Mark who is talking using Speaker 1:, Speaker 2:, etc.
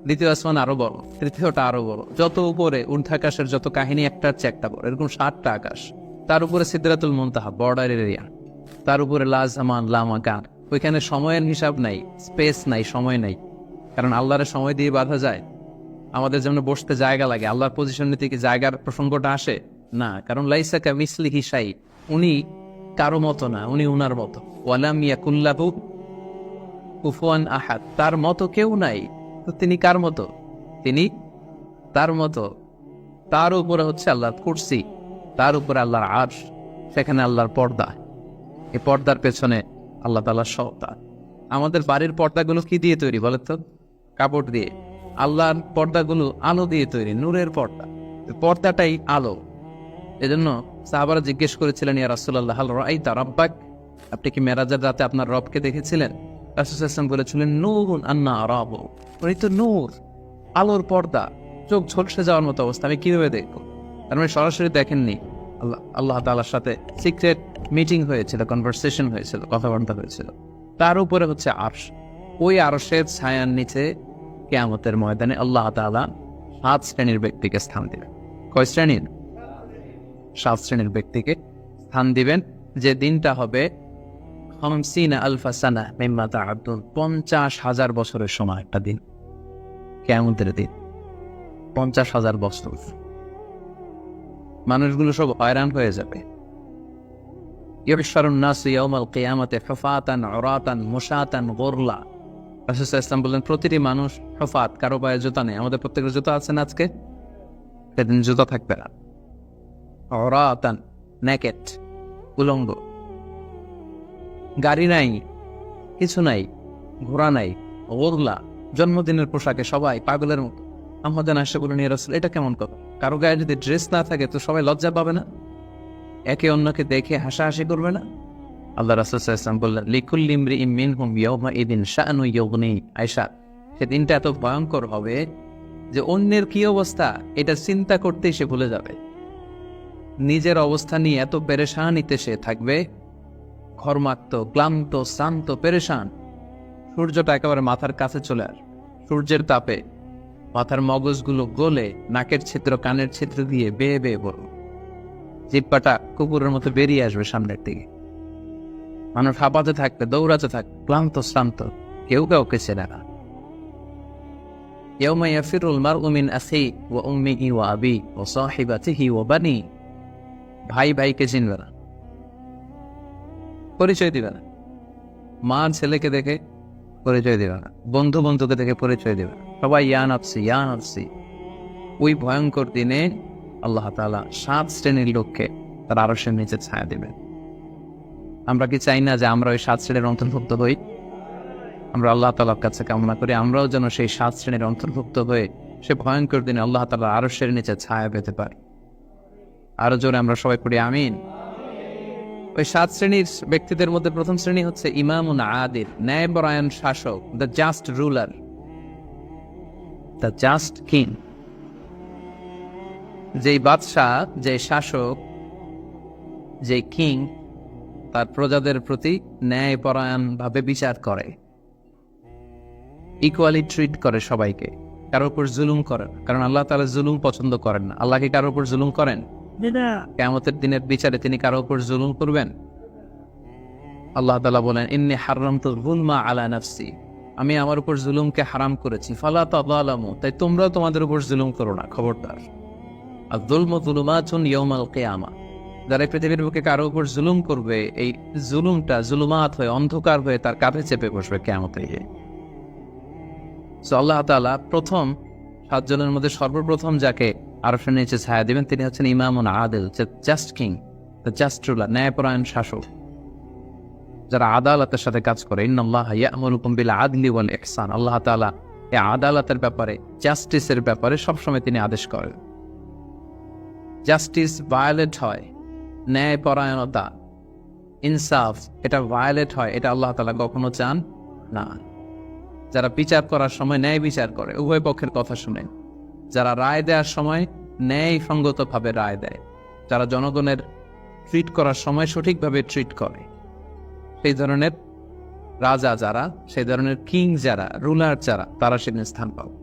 Speaker 1: দ্বিতীয় আসমান আরো বড়, তৃতীয়টা আরো বড়, যত উপরে ঊর্ধ্বাকাশের যত কাহিনী একটার চেয়ে একটা বড়, এরকম 7টা আকাশ। তার উপরে সিদরাতুল মুনতাহা, বর্ডার এরিয়া। তার উপরে লা জামান লা মাকান, ওইখানে সময়ের হিসাব নাই, স্পেস নাই, সময় নাই। কারণ আল্লাহরের সময় দিয়ে বাঁধা যায়? আমাদের যেমন বসতে জায়গা লাগে, আল্লাহর পজিশন নিতে কি জায়গার প্রসঙ্গটা আসে না? কারণ লাইসা কামিসলিহি শাই, উনি কারো মতো না, উনি উনার মতো। ওয়ালাম ইয়াকুল্লাহু কুফুয়ান আহাদ, তার মতো কেউ নাই। তো তিনি কার মতো? তিনি তার মতো। তার উপরে হচ্ছে আল্লাহর কুরসি, তার উপরে আল্লাহর আরশ, সেখানে আল্লাহর পর্দা। এই পর্দার পেছনে আল্লাহ তাআলার সত্তা। আমাদের বাড়ির পর্দাগুলো কি দিয়ে তৈরি বলে তো? কাপড় দিয়ে। আল্লাহর পর্দাগুলো আলো দিয়ে তৈরি, নূরের পর্দা। পর্দাটাই আলো। এজন্য সাহাবারা জিজ্ঞেস করেছিলেন, ইয়া রাসূলুল্লাহ হাল রাআইতা রাব্বাক, আপনি কি মেরাজের রাতে আপনার রবকে দেখেছিলেন? রাসূল সাল্লাল্লাহু আলাইহি ওয়াসাল্লাম বলেছিলেন, নূরুন আন্না আরাহু, উনি তো নূর, আলোর পর্দা, চোখ ঝলসে যাওয়ার মতো অবস্থা, আমি কিভাবে দেখবো? তার মানে সরাসরি দেখেননি। আল্লাহ তাআলার সাথে সিক্রেট মিটিং হয়েছিল, কনভারসেশন হয়েছিল, কথাবার্তা হয়েছিল। তার উপরে হচ্ছে আরশ। ওই আরশের ছায়ার নিচে কিয়ামতের ময়দানে আল্লাহ তাআলা 7 শ্রেণীর ব্যক্তিকে স্থান দিবেন। কয় শ্রেণীর? 7 শ্রেণীর ব্যক্তিকে স্থান দিবেন। যে দিনটা হবে 50,000 সানা মিম্মা তা'উদ্দুন, 50,000 বছরের সময় একটা দিন, কিয়ামতের দিন। 50,000 বছর। মানুষগুলো সব হয়রান হয়ে যাবে। ইউহশারুন নাসু ইয়াউমাল কিয়ামাতি হুফাতান উরাতান মুশাতান গুরলা। রাসূল সাল্লাল্লাহু আলাইহি ওয়াসাল্লাম বললেন, প্রতিটি মানুষ হুফাত, কারো পায়ে জুতা নেই। আমাদের প্রত্যেকের জুতা আছে না আজকে? সেদিন জুতা থাকবে না। উরাতান, নেকেট, উলঙ্গ। গাড়ি নাই, কিছু নাই, ঘোড়া নাই। গুরলা, জন্মদিনের পোশাকে সবাই পাগলের মতো। আমাদের আশা বলেন, ইয়া রাসূল, এটা কেমন কথা? কারো গায়ে যদি ড্রেস না থাকে তো সবাই লজ্জা পাবে না? একে অন্যকে দেখে হাসাহাসি করবে না? আল্লাহ রাসূল সাল্লাল্লাহু আলাইহি ওয়াসাল্লাম বললেন, লিকুল্লি ইমরিইম মিনহুম ইয়াওমা ইদিন শাআনু ইউগনি। আয়েশা, সেদিনটা এত ভয়ঙ্কর হবে যে অন্যের কি অবস্থা এটা চিন্তা করতেই সে ভুলে যাবে। নিজের অবস্থা নিয়ে এত পেরেশানিতে সে থাকবে, ঘর্মাক্ত, ক্লান্ত, শ্রান্ত, পেরেশান। সূর্যটা একেবারে মাথার কাছে চলে আসবে। সূর্যের তাপে মাথার মগজগুলো গলে নাকের ছিদ্র, কানের ছিদ্র দিয়ে বেয়ে বেয়ে পড়বে। জিহ্বাটা কুকুরের মতো বেরিয়ে আসবে সামনের দিকে। মানুষ হাঁপাতে থাকবে, দৌড়াতে থাকবে, ক্লান্ত শ্রান্ত, কেউ কাউকে চেনে না। ইয়াউমা ইয়াফিরুল মারউ মিন আখিহি ওয়া উম্মিহি ওয়া আবিহি ওয়া সাহিবাতিহি ওয়া বানিহি। ভাই ভাইকে চিনবে না, পরিচয় দিবে না। মা ছেলেকে দেখে পরিচয় দিবে না, বন্ধু বন্ধুকে দেখে পরিচয় দিবে না। সবাই ইয়া নাফসি ইয়া নাফসি। ওই ভয়ঙ্কর দিনে আল্লাহ তাআলা 7 শ্রেণীর লোককে তার আরশের নিচে ছায়া দিবেন। আমরা কি চাই না যে আমরা ওই 7 শ্রেণীর অন্তর্ভুক্ত হই? আমরা আল্লাহ তাআলার কাছে কামনা করি আমরাও যেন সেই 7 শ্রেণীর অন্তর্ভুক্ত হয়ে সে ভয়ঙ্কর দিনে আল্লাহ তাআলার আরশের নিচে ছায়া পেতে পারি। আরো জোরে আমরা সবাই পড়ি আমিন। ওই 7 শ্রেণীর ব্যক্তিদের মধ্যে প্রথম শ্রেণী হচ্ছে ইমামুন আদিল, ন্যায়পরায়ণ শাসক, the just ruler, the just king. যেই বাদশাহ, যে শাসক, যে কিং তার প্রজাদের প্রতি ন্যায়পরায়ণ ভাবে বিচার করে, ইকুয়ালি ট্রিট করে সবাইকে, কারোর উপর জুলুম করে না। কারণ আল্লাহ তাআলা জুলুম পছন্দ করেন না। আল্লাহ কি কারোর উপর জুলুম করেন? কিয়ামতের দিনের বিচারে তিনি কারোর উপর জুলুম করবেন? আল্লাহ তাআলা বলেন, ইন্নী হারামতু যুলমা আলা নাফসি, আমি আমার উপর জুলুমকে হারাম করেছি, ফালা তাযালামু, তাই তোমরাও তোমাদের উপর জুলুম করো না, খবরদার। আয-যুলমু যুলুমাতুন ইয়াউমাল কিয়ামা, যারা পৃথিবীর বুকে কারো উপর জুলুম করবে, এই জুলুমটা জুলুমাত হয়ে, অন্ধকার হয়ে তার কাঁধে চেপে বসবে কিয়ামতে গিয়ে। সো আল্লাহ তাআলা প্রথম 7 জনের মধ্যে সর্বপ্রথম যাকে আরশের নিচে ছায়া দিবেন তিনি হচ্ছেন ইমামুন আদিল, just king, the just ruler, ন্যায়পরায়ণ শাসক, যারা আদালতের সাথে কাজ করে। ইন্নাল্লাহা ইয়া'মুরুকুম বিল আদলি ওয়াল ইহসান, আল্লাহ তাআলা এই আদালতের ব্যাপারে, জাস্টিসের ব্যাপারে সবসময় তিনি আদেশ করেন। জাস্টিস ভায়োলেট হয়, ন্যায়পরায়ণতা, ইনসাফ, এটা ভায়োলেট হয়, এটা আল্লাহ তাআলা কখনো চান না। যারা বিচার করার সময় ন্যায় বিচার করে, উভয় পক্ষের কথা শুনে, যারা রায় দেওয়ার সময় ন্যায়সঙ্গতভাবে রায় দেয়, যারা জনগণের ট্রিট করার সময় সঠিকভাবে ট্রিট করে, সেই ধরনের রাজা যারা, সেই ধরনের কিং যারা, রুলার যারা, তারা সেখানে স্থান পাবে।